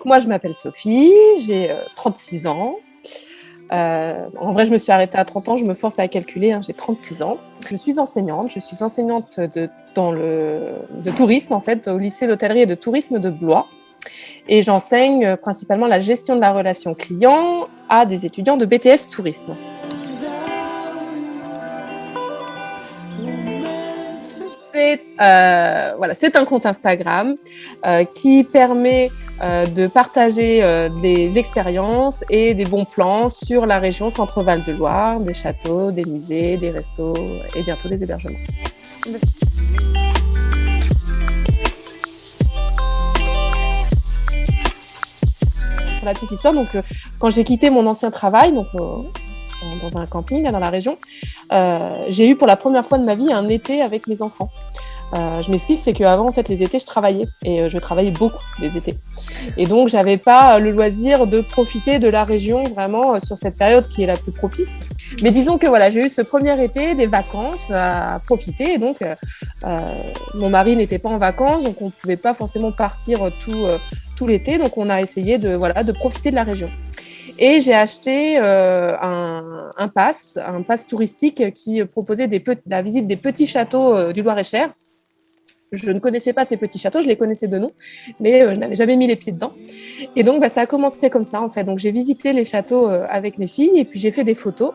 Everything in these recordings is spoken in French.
moi, je m'appelle Sophie, j'ai 36 ans. En vrai, je me suis arrêtée à 30 ans, je me force à calculer, hein, j'ai 36 ans. Je suis enseignante de tourisme, en fait, au lycée d'hôtellerie et de tourisme de Blois. Et j'enseigne principalement la gestion de la relation client à des étudiants de BTS Tourisme. C'est un compte Instagram qui permet de partager des expériences et des bons plans sur la région Centre-Val de Loire, des châteaux, des musées, des restos et bientôt des hébergements. Pour la petite histoire, donc, quand j'ai quitté mon ancien travail, donc, dans un camping là, dans la région, j'ai eu pour la première fois de ma vie un été avec mes enfants. Je m'explique, c'est qu'avant, en fait, les étés, je travaillais et je travaillais beaucoup les étés. Et donc, j'avais pas le loisir de profiter de la région vraiment sur cette période qui est la plus propice. Mais disons que voilà, j'ai eu ce premier été, des vacances à profiter. Et donc, mon mari n'était pas en vacances, donc on ne pouvait pas forcément partir tout l'été. Donc, on a essayé de profiter de la région. Et j'ai acheté un pass touristique qui proposait la visite des petits châteaux du Loir-et-Cher. Je ne connaissais pas ces petits châteaux, je les connaissais de nom, mais je n'avais jamais mis les pieds dedans. Et donc, ça a commencé comme ça, en fait. Donc, j'ai visité les châteaux avec mes filles et puis j'ai fait des photos.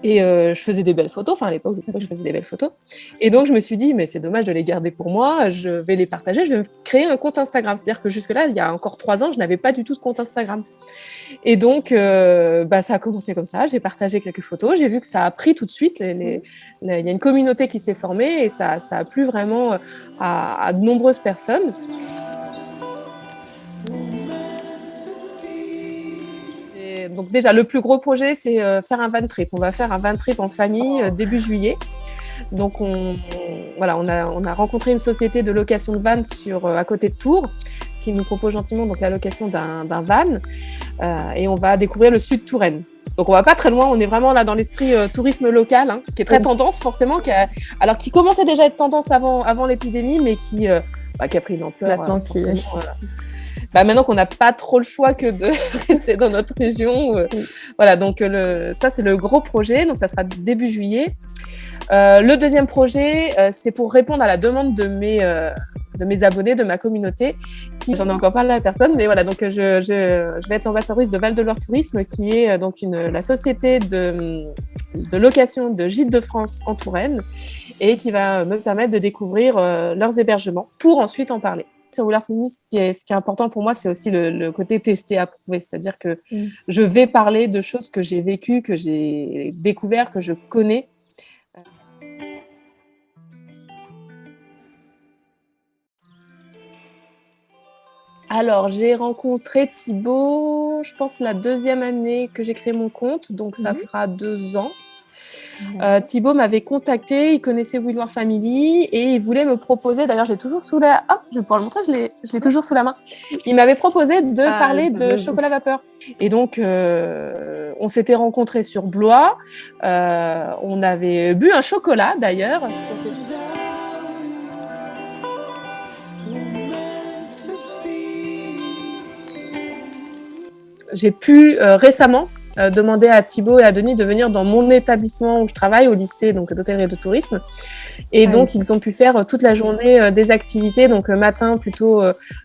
Et je faisais des belles photos. Enfin, à l'époque, je savais que je faisais des belles photos. Et donc, je me suis dit, mais c'est dommage de les garder pour moi. Je vais les partager. Je vais me créer un compte Instagram. C'est-à-dire que jusque-là, il y a encore 3 ans, je n'avais pas du tout de compte Instagram. Et donc, ça a commencé comme ça. J'ai partagé quelques photos. J'ai vu que ça a pris tout de suite. Il y a une communauté qui s'est formée et ça a plu vraiment à de nombreuses personnes. Et donc déjà, le plus gros projet, c'est faire un van trip. On va faire un van trip en famille début juillet. Donc, on a rencontré une société de location de van à côté de Tours qui nous propose gentiment donc, la location d'un van et on va découvrir le sud Touraine. Donc, on va pas très loin, on est vraiment là dans l'esprit tourisme local, hein, qui est très tendance forcément, qui commençait déjà à être tendance avant l'épidémie, mais qui a pris une ampleur. Maintenant qu'on n'a pas trop le choix que de rester dans notre région. Voilà, donc ça, c'est le gros projet, donc ça sera début juillet. Le deuxième projet, c'est pour répondre à la demande de mes abonnés, de ma communauté, j'en ai encore parlé à personne, mais voilà, donc je vais être l'ambassadrice de Val de Loire Tourisme, qui est donc la société de location de Gîtes de France en Touraine, et qui va me permettre de découvrir leurs hébergements pour ensuite en parler. Sur Val Tourisme, ce qui est important pour moi, c'est aussi le côté testé, approuvé, c'est-à-dire que je vais parler de choses que j'ai vécues, que j'ai découvertes, que je connais. Alors, j'ai rencontré Thibaut, je pense, la deuxième année que j'ai créé mon compte, donc ça fera 2 ans. Thibaut m'avait contacté, il connaissait We Loire Family et il voulait me proposer, d'ailleurs j'ai toujours sous la... Ah, je vais pouvoir le montrer, je l'ai toujours sous la main. Il m'avait proposé de parler de chocolat vapeur. Et donc, on s'était rencontrés sur Blois, on avait bu un chocolat d'ailleurs. J'ai pu récemment demander à Thibaut et à Denis de venir dans mon établissement où je travaille, au lycée d'hôtellerie et de tourisme. Et donc, ils ont pu faire toute la journée des activités. Donc, matin, plutôt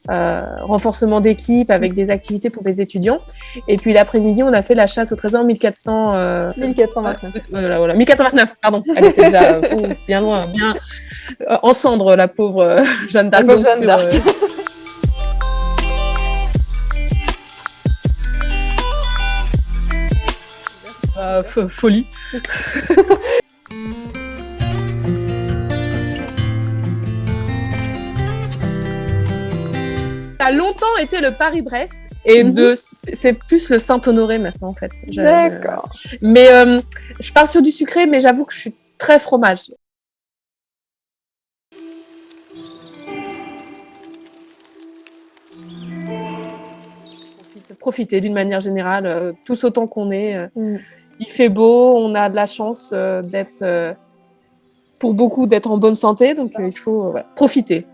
renforcement d'équipe avec des activités pour les étudiants. Et puis, l'après-midi, on a fait la chasse au trésor 1429. 1429, pardon. Elle était déjà bien loin, bien en cendres, la pauvre Jeanne d'Arc. Folie. Ça a longtemps été le Paris-Brest et c'est plus le Saint-Honoré maintenant en fait. D'accord. Mais je pars sur du sucré, mais j'avoue que je suis très fromage. Profiter d'une manière générale, tous autant qu'on est. Il fait beau, on a de la chance pour beaucoup d'être en bonne santé, donc il faut profiter.